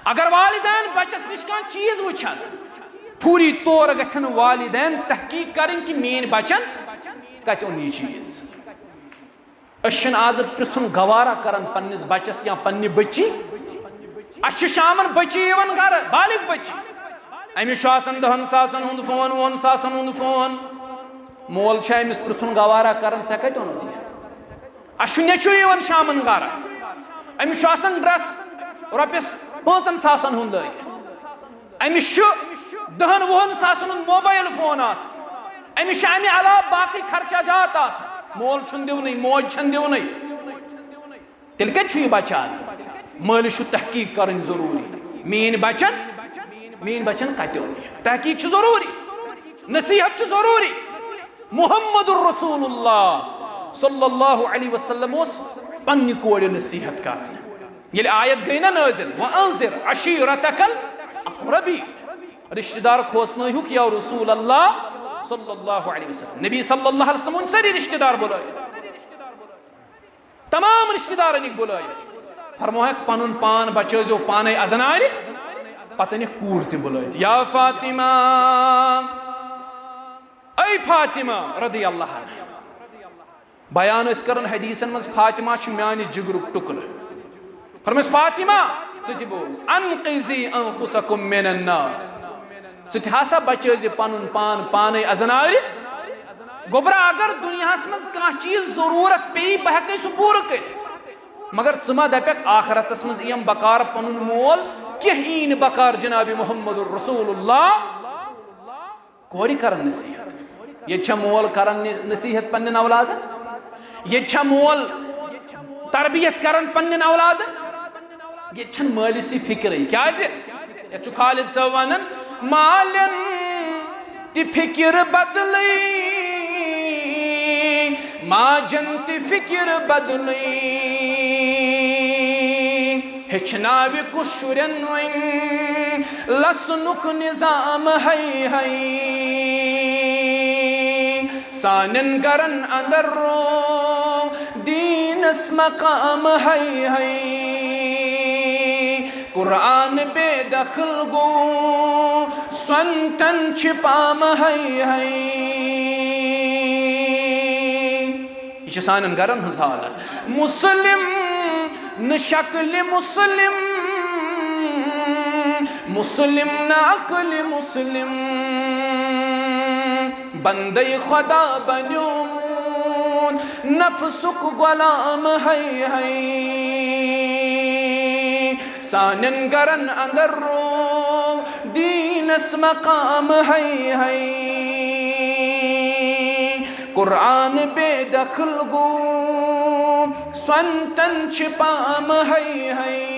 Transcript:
اگر والدین بچس نش کان چیز وچھن پوری طور گژھن والدین تحقیق کریں کہ مین بچن کت اون یہ چیز اشن آز پرسن گوارا کرن پنس بچس یا پنہ بچی اش شامن بچی یوان گھر بالغ بچی امس آسان 10 ساسن ہند فون 1 ساسن ہند فون مول چھ امس پرسن گوارا کرن ژے کت اونت یہ اش نیچو یوان شامن گھر امس آسان ڈرس رۄپیس 5 ساسن ہند لٲگِتھ امس 10-20 ساسن ہند موبائل فون آسان امس امہ علاوہ باقی خرچات آسان مول چھن دونی موج چھن دونی تیل کت یہ بچان مالس تحقیق کرن ضروری مین بچن کت اون تحقیق ضروری نصیحت ضروری محمد الرسول اللہ صلی اللہ علیہ وسلم اس پنہ کور نصیحت کرن یل آیت گئی نا نازل وانذر عشیرتک الاقربین رشتہ دار کھوسنوک یا رسول اللہ صلی اللہ علیہ وسلم نبی صلی اللہ علیہ وسلم ان ساری رشتہ دار بلائے تمام رشتہ دار انک بلائے فرموہک پنن پان بچوزو پانے ازناری پتہ نک کور تی بلائے یا فاطمہ اے فاطمہ رضی اللہ عنہ بیان اس کرن حدیثن مز فاطمہ چھ میانی جگرک ٹکر فرمس فاطمہ ستی بوز انقذی انفسکم من النار ستی ہسا بچوز پنن پان پانے ازناری گوبرا اگر دنیا مز کان چیز ضرورت پی بہ ہیکے سہ پور کرت مگر ثما دپک آخرتس مز یم بکار پنن مول کہین بکار جناب محمد الرسول اللہ کوری کرن نصیحت یہ مول کرن نصیحت پنن اولاد یہ مول تربیت کرن پنن اولاد یہ مالسی فکر کیا یہ خالد صاحب ونن مالن تی فکر بدلی ماجن تی فکر بدلی ہچناوی کشورن وین لسنک نظام ہے سانن گرن اندر رو دین اس مقام ہے قرآن بے دخل گو سنتن چھپام ہے یہ سانن گرن ہز حالت مسلم نشکل مسلم مسلم ناکل مسلم بندے خدا بنیومون نفسک غلام ہے سانن گرن اندر رو دین اس مقام ہے قرآن بے دخل گو سنتن چھپام ہے